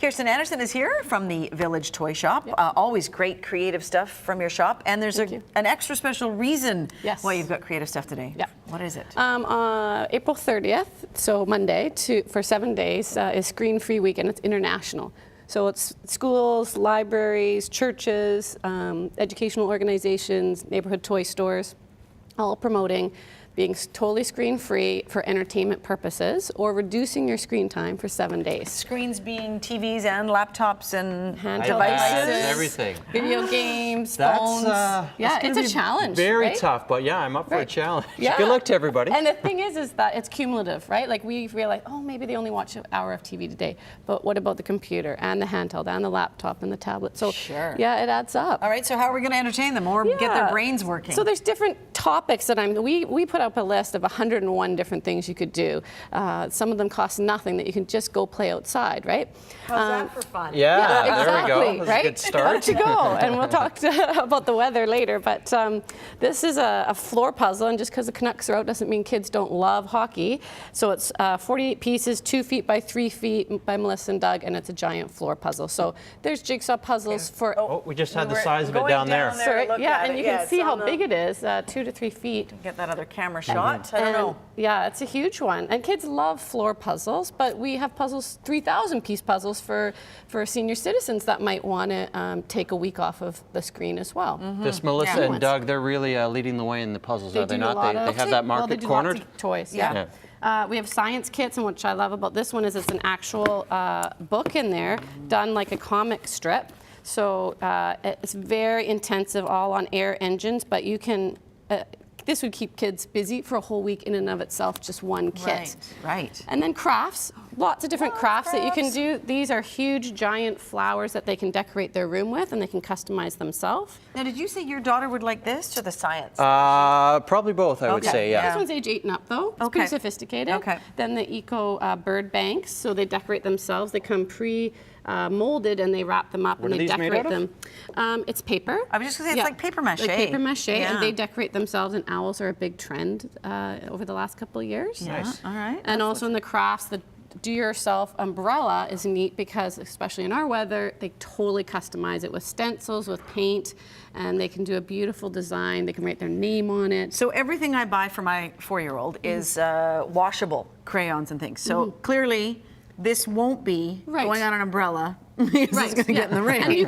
Kirsten Anderson is here from the Village Toy Shop. Yep. Always great creative stuff from your shop. And there's an extra special reason why you've got creative stuff today. Yep. What is it? April 30th, so Monday, for 7 days, is Screen Free Weekend. It's international. So it's schools, libraries, churches, educational organizations, neighborhood toy stores, all promoting being totally screen-free for entertainment purposes or reducing your screen time for 7 days. Screens being TVs and laptops and handheld devices, everything. Video games, phones. Yeah, it's a challenge. Very right? tough, but yeah, I'm up for a challenge. Yeah. Good luck to everybody. And the thing is that it's cumulative, right? Like we realize, oh, maybe they only watch an hour of TV today, but what about the computer and the handheld and the laptop and the tablet? So yeah, it adds up. All right, so how are we going to entertain them or get their brains working? So there's different topics that we put up a list of 101 different things you could do. Some of them cost nothing that you can just go play outside, right? How's that for fun? Yeah, exactly, there we go. That's right? a good start. To go, and we'll talk about the weather later. But this is a floor puzzle, and just because the Canucks are out doesn't mean kids don't love hockey. So it's 48 pieces, 2 feet by 3 feet by Melissa and Doug, and it's a giant floor puzzle. So there's jigsaw puzzles for. Oh, we just had the size of it down there. Yeah, and you can see how big it is, 2 to 3 feet. Get that other camera shot. I don't know. Yeah, it's a huge one. And kids love floor puzzles, but we have puzzles, 3,000 piece puzzles for senior citizens that might want to take a week off of the screen as well. This Melissa and Doug, they're really leading the way in the puzzles, are they not? They have that market cornered? Lots of toys, yeah. We have science kits, and what I love about this one is it's an actual book in there, done like a comic strip. So it's very intensive, all on air engines, but you can, this would keep kids busy for a whole week in and of itself, just one kit. Right. And then crafts, lots of different crafts that you can do. These are huge, giant flowers that they can decorate their room with, and they can customize themselves. Now, did you say your daughter would like this or the science? Probably both, I would say, yeah. This one's age 8 and up, though. It's pretty sophisticated. Then the eco bird banks, so they decorate themselves. They come molded, and they wrap them up What and they decorate them. It's paper. I was just going to say, it's like paper mache. Like paper mache, and they decorate themselves, and owls are a big trend over the last couple of years. Nice. All right. And also in the crafts, the do-yourself umbrella is neat because, especially in our weather, they totally customize it with stencils, with paint, and they can do a beautiful design. They can write their name on it. So everything I buy for my 4-year-old is washable crayons and things. So clearly, this won't be going on an umbrella. It's going to get in the rain. And you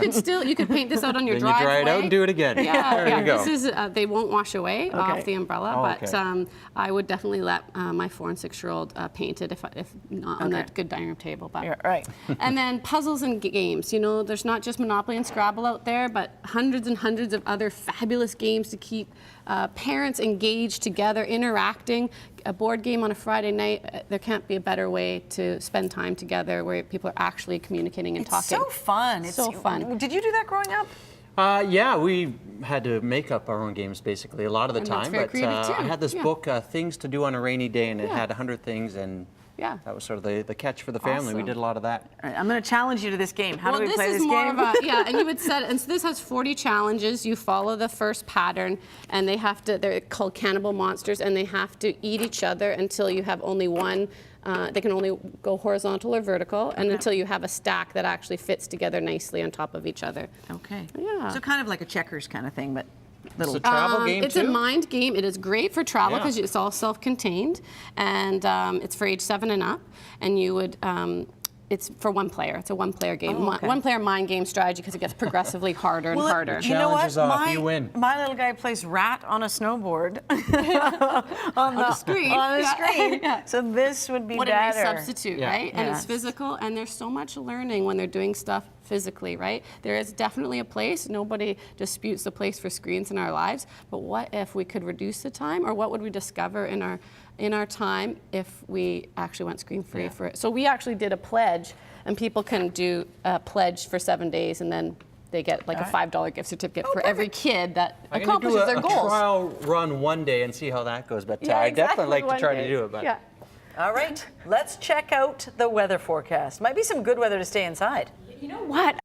could paint this out on your driveway. Then you dry it out and do it again. Yeah, you go. This is, they won't wash away off the umbrella, but I would definitely let my 4- and 6-year-old paint it if not on that good dining room table. But. Right. And then puzzles and games. You know, there's not just Monopoly and Scrabble out there, but hundreds and hundreds of other fabulous games to keep parents engaged together, interacting. A board game on a Friday night, there can't be a better way to spend time together where people are actually communicating and talking. It's so fun. It's so fun. Did you do that growing up? Yeah, we had to make up our own games basically a lot of the time. But I had this book, Things to Do on a Rainy Day, and it had 100 things, and that was sort of the catch for the family. We did a lot of that. All right, I'm going to challenge you to this game. How do we play this game? More of a, and you would set, and so this has 40 challenges. You follow the first pattern, and they have to, they're called cannibal monsters, and they have to eat each other until you have only one. They can only go horizontal or vertical, and until you have a stack that actually fits together nicely on top of each other. Okay. Yeah. So kind of like a checkers kind of thing, but little. It's a travel game It's too? a mind game. It is great for travel because it's all self-contained, and it's for age 7 and up. And you would. It's for one player. It's a one-player game. One-player mind game strategy because it gets progressively harder and harder. You know what? You win. My little guy plays rat on a snowboard on the screen. On the screen. So this would be what better. a nice substitute, right? And it's physical, and there's so much learning when they're doing stuff physically, right? There is definitely a place. Nobody disputes the place for screens in our lives. But what if we could reduce the time, or what would we discover in our time if we actually went screen-free for it? So we actually did a pledge, and people can do a pledge for 7 days, and then they get like a $5 gift certificate for every kid that accomplishes their goals. I'm going to do a trial run one day and see how that goes, but I definitely like to try to do it. But. All right, let's check out the weather forecast. Might be some good weather to stay inside. You know what?